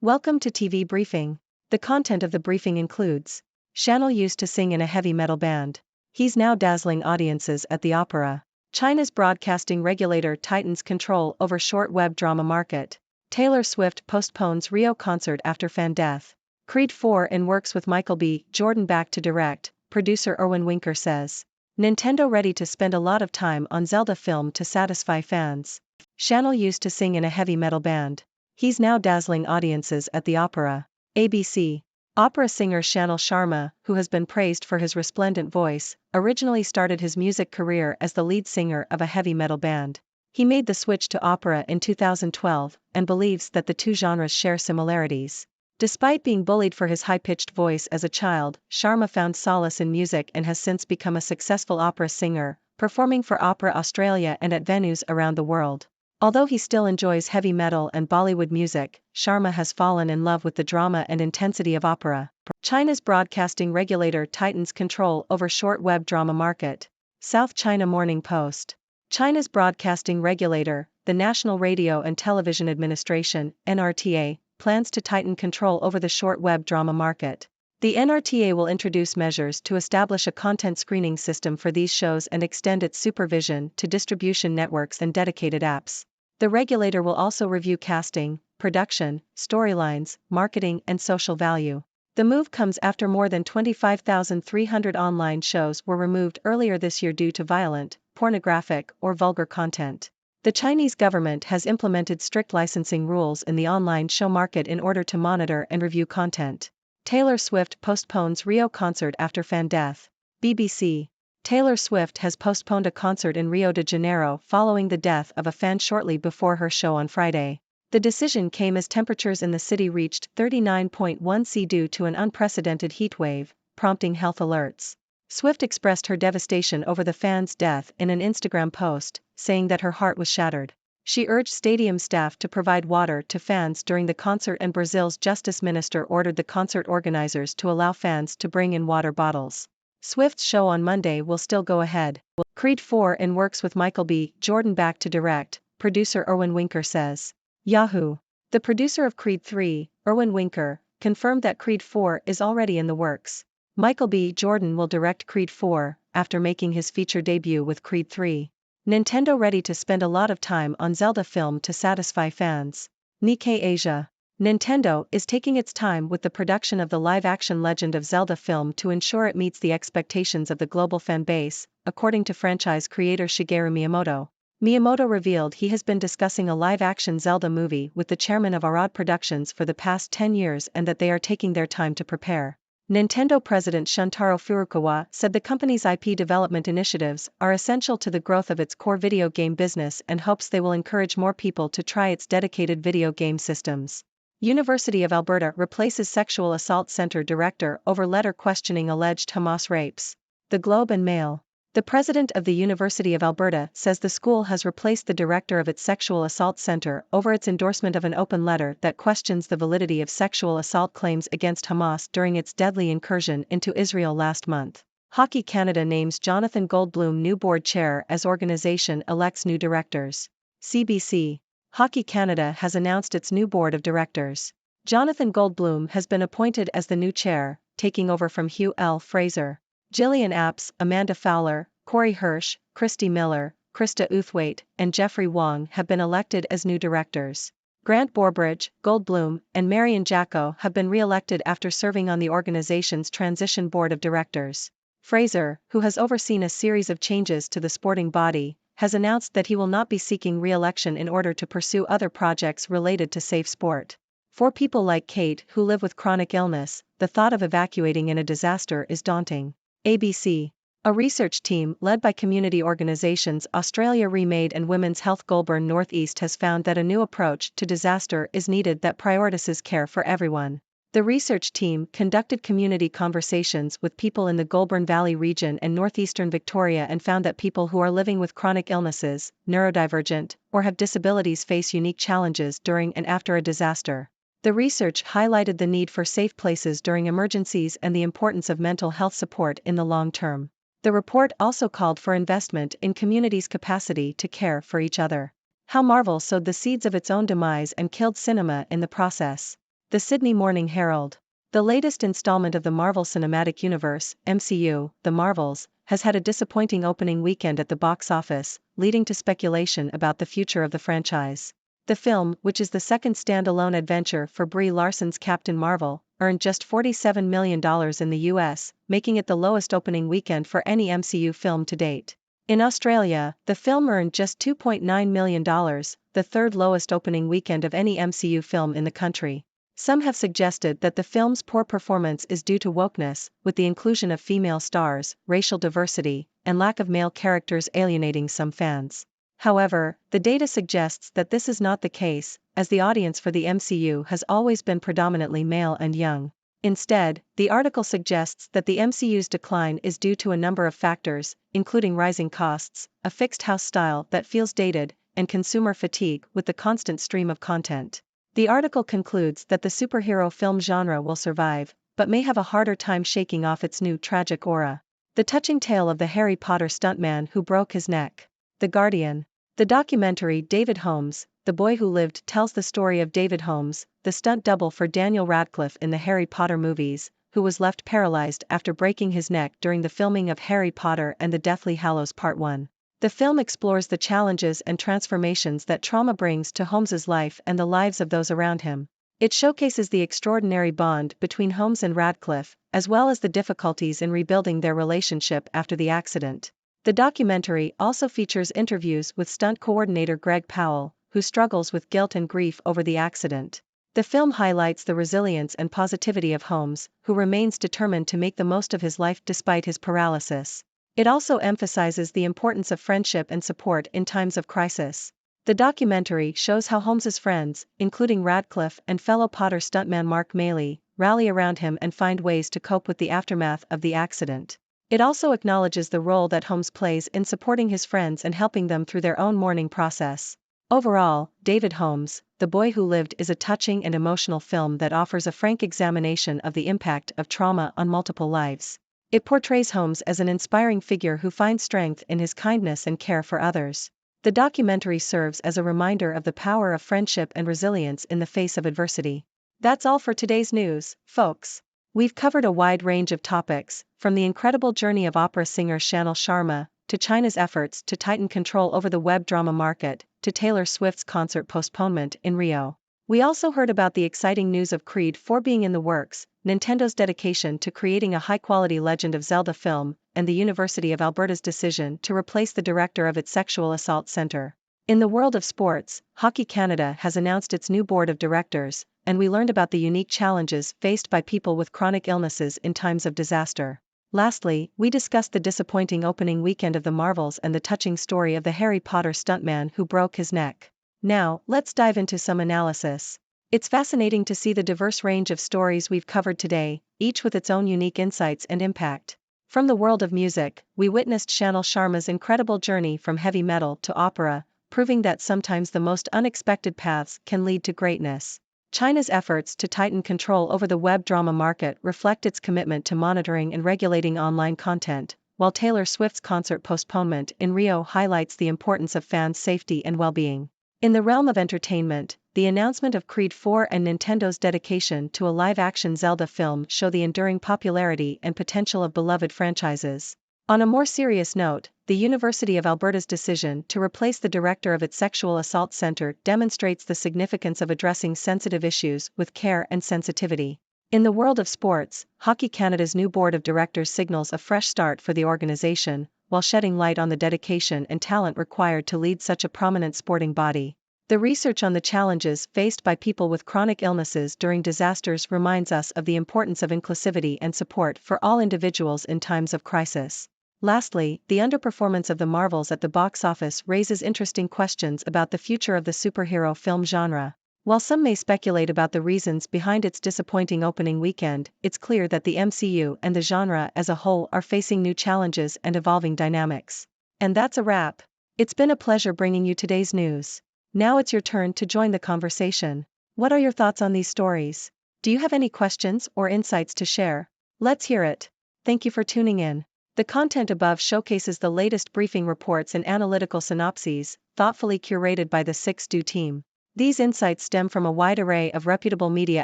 Welcome to TV Briefing. The content of the briefing includes: Shanul used to sing in a heavy metal band. He's now dazzling audiences at the opera. China's broadcasting regulator tightens control over short web drama market. Taylor Swift postpones Rio concert after fan death. Creed 4 in works with Michael B. Jordan back to direct, producer Erwin Winker says. Nintendo ready to spend a lot of time on Zelda film to satisfy fans. Shanul used to sing in a heavy metal band. He's now dazzling audiences at the opera. ABC. Opera singer Shanul Sharma, who has been praised for his resplendent voice, originally started his music career as the lead singer of a heavy metal band. He made the switch to opera in 2012 and believes that the two genres share similarities. Despite being bullied for his high-pitched voice as a child, Sharma found solace in music and has since become a successful opera singer, performing for Opera Australia and at venues around the world. Although he still enjoys heavy metal and Bollywood music, Sharma has fallen in love with the drama and intensity of opera. China's broadcasting regulator tightens control over short web drama market. South China Morning Post. China's broadcasting regulator, the National Radio and Television Administration, NRTA, plans to tighten control over the short web drama market. The NRTA will introduce measures to establish a content screening system for these shows and extend its supervision to distribution networks and dedicated apps. The regulator will also review casting, production, storylines, marketing, and social value. The move comes after more than 25,300 online shows were removed earlier this year due to violent, pornographic, or vulgar content. The Chinese government has implemented strict licensing rules in the online show market in order to monitor and review content. Taylor Swift postpones Rio concert after fan death. BBC. Taylor Swift has postponed a concert in Rio de Janeiro following the death of a fan shortly before her show on Friday. The decision came as temperatures in the city reached 39.1 C due to an unprecedented heat wave, prompting health alerts. Swift expressed her devastation over the fan's death in an Instagram post, saying that her heart was shattered. She urged stadium staff to provide water to fans during the concert, and Brazil's justice minister ordered the concert organizers to allow fans to bring in water bottles. Swift's show on Monday will still go ahead. Creed 4 in works with Michael B. Jordan back to direct, producer Erwin Winker says. Yahoo! The producer of Creed 3, Erwin Winker, confirmed that Creed 4 is already in the works. Michael B. Jordan will direct Creed 4, after making his feature debut with Creed 3. Nintendo ready to spend a lot of time on Zelda film to satisfy fans. Nikkei Asia. Nintendo is taking its time with the production of the live-action Legend of Zelda film to ensure it meets the expectations of the global fan base, according to franchise creator Shigeru Miyamoto. Miyamoto revealed he has been discussing a live-action Zelda movie with the chairman of Arad Productions for the past 10 years and that they are taking their time to prepare. Nintendo president Shuntaro Furukawa said the company's IP development initiatives are essential to the growth of its core video game business and hopes they will encourage more people to try its dedicated video game systems. University of Alberta replaces sexual assault center director over letter questioning alleged Hamas rapes. The Globe and Mail. The president of the University of Alberta says the school has replaced the director of its sexual assault center over its endorsement of an open letter that questions the validity of sexual assault claims against Hamas during its deadly incursion into Israel last month. Hockey Canada names Jonathan Goldbloom new board chair as organization elects new directors. CBC. Hockey Canada has announced its new board of directors. Jonathan Goldbloom has been appointed as the new chair, taking over from Hugh L. Fraser. Gillian Apps, Amanda Fowler, Corey Hirsch, Christy Miller, Krista Uthwaite, and Jeffrey Wong have been elected as new directors. Grant Borbridge, Goldbloom, and Marion Jacko have been re-elected after serving on the organization's transition board of directors. Fraser, who has overseen a series of changes to the sporting body, has announced that he will not be seeking re-election in order to pursue other projects related to safe sport. For people like Kate who live with chronic illness, the thought of evacuating in a disaster is daunting. ABC. A research team led by community organizations Australia Remade and Women's Health Goulburn North East has found that a new approach to disaster is needed that prioritizes care for everyone. The research team conducted community conversations with people in the Goulburn Valley region and northeastern Victoria and found that people who are living with chronic illnesses, neurodivergent, or have disabilities face unique challenges during and after a disaster. The research highlighted the need for safe places during emergencies and the importance of mental health support in the long term. The report also called for investment in communities' capacity to care for each other. How Marvel sowed the seeds of its own demise and killed cinema in the process. The Sydney Morning Herald. The latest installment of the Marvel Cinematic Universe, MCU, The Marvels, has had a disappointing opening weekend at the box office, leading to speculation about the future of the franchise. The film, which is the second standalone adventure for Brie Larson's Captain Marvel, earned just $47 million in the US, making it the lowest opening weekend for any MCU film to date. In Australia, the film earned just $2.9 million, the third lowest opening weekend of any MCU film in the country. Some have suggested that the film's poor performance is due to wokeness, with the inclusion of female stars, racial diversity, and lack of male characters alienating some fans. However, the data suggests that this is not the case, as the audience for the MCU has always been predominantly male and young. Instead, the article suggests that the MCU's decline is due to a number of factors, including rising costs, a fixed house style that feels dated, and consumer fatigue with the constant stream of content. The article concludes that the superhero film genre will survive, but may have a harder time shaking off its new tragic aura. The touching tale of the Harry Potter stuntman who broke his neck. The Guardian. The documentary David Holmes, The Boy Who Lived tells the story of David Holmes, the stunt double for Daniel Radcliffe in the Harry Potter movies, who was left paralyzed after breaking his neck during the filming of Harry Potter and the Deathly Hallows Part 1. The film explores the challenges and transformations that trauma brings to Holmes's life and the lives of those around him. It showcases the extraordinary bond between Holmes and Radcliffe, as well as the difficulties in rebuilding their relationship after the accident. The documentary also features interviews with stunt coordinator Greg Powell, who struggles with guilt and grief over the accident. The film highlights the resilience and positivity of Holmes, who remains determined to make the most of his life despite his paralysis. It also emphasizes the importance of friendship and support in times of crisis. The documentary shows how Holmes's friends, including Radcliffe and fellow Potter stuntman Mark Maley, rally around him and find ways to cope with the aftermath of the accident. It also acknowledges the role that Holmes plays in supporting his friends and helping them through their own mourning process. Overall, David Holmes, The Boy Who Lived is a touching and emotional film that offers a frank examination of the impact of trauma on multiple lives. It portrays Holmes as an inspiring figure who finds strength in his kindness and care for others. The documentary serves as a reminder of the power of friendship and resilience in the face of adversity. That's all for today's news, folks. We've covered a wide range of topics, from the incredible journey of opera singer Shanul Sharma, to China's efforts to tighten control over the web drama market, to Taylor Swift's concert postponement in Rio. We also heard about the exciting news of Creed 4 being in the works, Nintendo's dedication to creating a high-quality Legend of Zelda film, and the University of Alberta's decision to replace the director of its sexual assault center. In the world of sports, Hockey Canada has announced its new board of directors, and we learned about the unique challenges faced by people with chronic illnesses in times of disaster. Lastly, we discussed the disappointing opening weekend of the Marvels and the touching story of the Harry Potter stuntman who broke his neck. Now, let's dive into some analysis. It's fascinating to see the diverse range of stories we've covered today, each with its own unique insights and impact. From the world of music, we witnessed Shanul Sharma's incredible journey from heavy metal to opera, proving that sometimes the most unexpected paths can lead to greatness. China's efforts to tighten control over the web drama market reflect its commitment to monitoring and regulating online content, while Taylor Swift's concert postponement in Rio highlights the importance of fans' safety and well-being. In the realm of entertainment, the announcement of Creed 4 and Nintendo's dedication to a live-action Zelda film show the enduring popularity and potential of beloved franchises. On a more serious note, the University of Alberta's decision to replace the director of its sexual assault center demonstrates the significance of addressing sensitive issues with care and sensitivity. In the world of sports, Hockey Canada's new board of directors signals a fresh start for the organization, while shedding light on the dedication and talent required to lead such a prominent sporting body. The research on the challenges faced by people with chronic illnesses during disasters reminds us of the importance of inclusivity and support for all individuals in times of crisis. Lastly, the underperformance of the Marvels at the box office raises interesting questions about the future of the superhero film genre. While some may speculate about the reasons behind its disappointing opening weekend, it's clear that the MCU and the genre as a whole are facing new challenges and evolving dynamics. And that's a wrap. It's been a pleasure bringing you today's news. Now it's your turn to join the conversation. What are your thoughts on these stories? Do you have any questions or insights to share? Let's hear it. Thank you for tuning in. The content above showcases the latest briefing reports and analytical synopses, thoughtfully curated by the 6Do team. These insights stem from a wide array of reputable media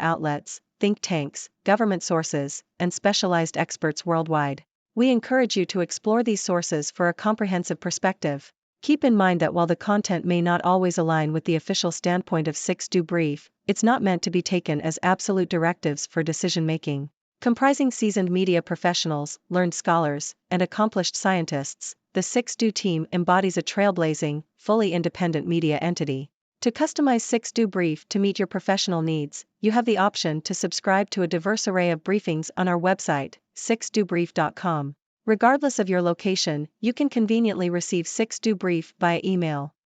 outlets, think tanks, government sources, and specialized experts worldwide. We encourage you to explore these sources for a comprehensive perspective. Keep in mind that while the content may not always align with the official standpoint of 6Do Brief, it's not meant to be taken as absolute directives for decision-making. Comprising seasoned media professionals, learned scholars, and accomplished scientists, the 6Do team embodies a trailblazing, fully independent media entity. To customize 6Do Brief to meet your professional needs, you have the option to subscribe to a diverse array of briefings on our website, 6dobrief.com. Regardless of your location, you can conveniently receive 6Do Brief via email.